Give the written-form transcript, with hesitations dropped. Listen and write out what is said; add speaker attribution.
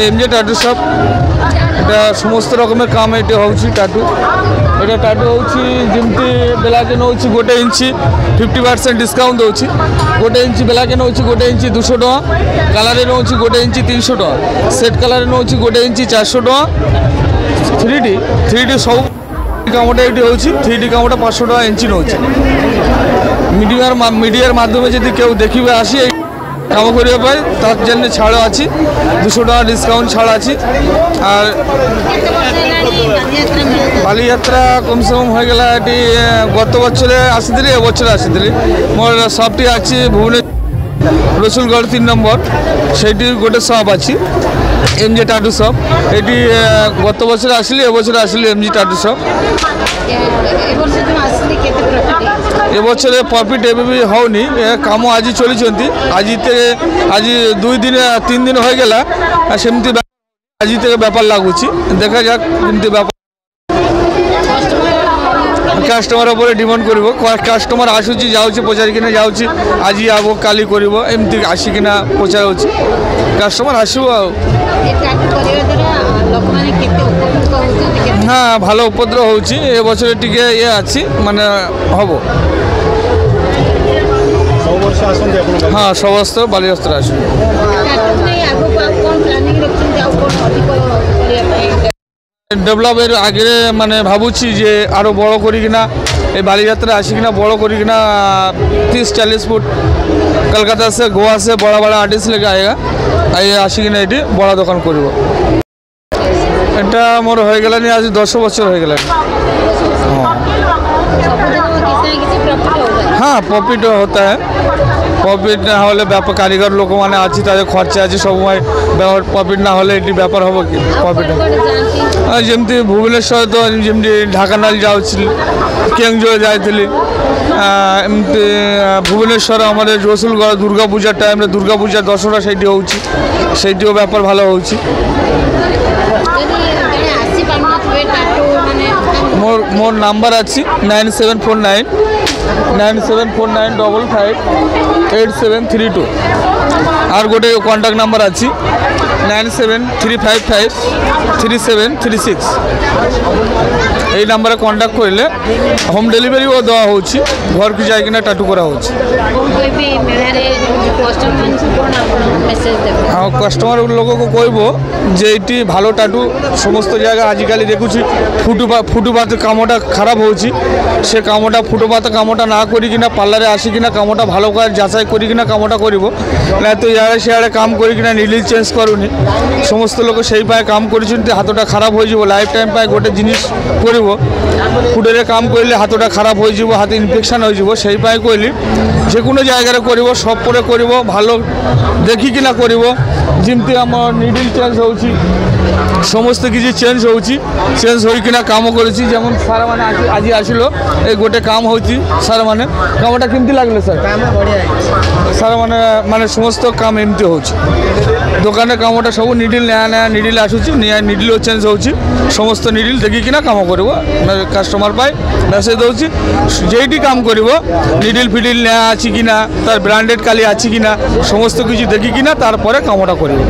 Speaker 1: MJ टाटू shop এটা সমস্ত রকমের কাম এটা হচ্ছে টাটু এটা টাটু হচ্ছে যেমতি বেলাকে নଉଛି 1 ইঞ্চি 50% ডিসকাউন্ট দଉଛି 1 ইঞ্চি বেলাকে নଉଛି 1 ইঞ্চি 200 টাকা কালারে নଉଛି 1 ইঞ্চি 300 টাকা সেট কালারে নଉଛି 1 ইঞ্চি 400 টাকা 3D সব কামটা এটি হচ্ছে 3D কামটা 500 টাকা ইঞ্চি নଉଛି মিডিয়ার মাধ্যমে যদি কেউ দেখিবে আসি কাম করিয়া পাই তার জন্য ছাড় আছে 200 টাকা ডিসকাউন্ট ছাড় আছে আর বালিযাত্রা কমসে কম হয়ে গেল এটি গত বছরে আসিলি এবছরে আসিলি মোর সবটি আছে ভুবনেশ্বর রসুলগড় 3 নম্বর সেইটি গোটে সব আছে এমজি টাটু শপ এটি গত বছরে আসিলি এবছরে আসিলি এমজি টাটু শপ এবছরে প্রফিট এবে হওনি কাম আজ চলিছন্তি আজ 2 দিন 3 দিন হয়ে গেল সেমতি আজ থেকে ব্যাপার লাগুছি দেখা যাক কেমতি ব্যাপার কাস্টমার উপরে ডিমান্ড করব কাস্টমার আসুছি যাচ্ছি পচারি কিনা যাচ্ছি আজ যাব কালি করব এমতি আসি কিনা পচার হচ্ছে কাস্টমার আসব হ্যাঁ ভালো উপদ্রব হচ্ছে এবছরে টিকে ইয়ে আছে মানে হব হ্যাঁ সমস্ত বালিযাত্রা আসবে ডেভেলপের আগে মানে ভাবুছি যে আরো বড় করি কিনা এই বালিযাত্রা আসি কিনা বড় করি কিনা 30-40 ফুট কলকাতা से गोवा से बड़ा बड़ा आर्टिस्ट लेके आएगा आइए আসি কিনা এটি বড় দোকান করব এটা মোর হয়ে গেল নি আজ 10 বছর হয়ে গেল हाँ प्रॉफिट होता है प्रॉफिट ना होले व्यापार कारीगर लोक माने आछि ताদের খরচা আছে সময় प्रॉफिट ना होले এটি ব্যাপার হবে কি प्रॉफिट যেমতি ভুবনেশ্বর তো যেমতি ঢাকানাল যাওছিল কেংজো যাইছিলি এমতি ভুবনেশ্বর আমাদের রসুলগড় দুর্গা পূজার টাইমে দুর্গা পূজা দশরা সেইটি হচ্ছে সেইটিও ব্যাপার ভালো হচ্ছে মোর নাম্বার আছে 9749558732 আর গোটে কন্টাক্ট নাম্বার আছে 9735537336 এই নাম্বারে কন্টাক্ট করলে হোম ডেলিভারিও দেওয়া হচ্ছে ঘরকে যাই কিনা টাটু করা হচ্ছে हाँ कस्टमर लोक को कहब जे ये भालो टाटू समस्त जगह आजिकल देखुची फुटपाथ कामटा खराब होची से कामटा फुटपाथ कामटा ना करिकिना पार्लारे आसिकिना कामटा भालो कर जाचाई करिकिना कामटा करिब ना तो इयाड़े सियाड़े काम करिकिना निडिल चेंज करूनी समस्त लोक सेई पाए काम करिछन्ति हाथटा खराब हो जाबो लाइफ टाइम पाए गोटे जिनिस करिब फुडेरे काम करिले हाथटा खराब हो जाबो हाथे इनफेक्शन हो जाबो सेई पाए कइली जे कोनो जायगारे करिब सब परे करिब भालो देखिकिना करिब जिमती आमर निडिल चेंज होची समस्त किसी चेंज होची चेंज होइकिना काम करिछि जेमन सार माने आज आसिलो ए गोटे काम होची सार माने कामटा केमती लागले सर काम बढ़िया सार माने माने समस्त काम एमती होची दोकाने कामटा सब निडिल नया नया निडिल आसुछि नया निडिल चेंज होची समस्त निडिल देखिकिना काम करिवो कस्टमर पाए मेसेज दउछि जेइटी काम करिवो निडिल फिडिल नया आछि किना तार ब्रांडेड काली आछि किना समस्त किछि देखिकिना तार परे कामटा करिवो।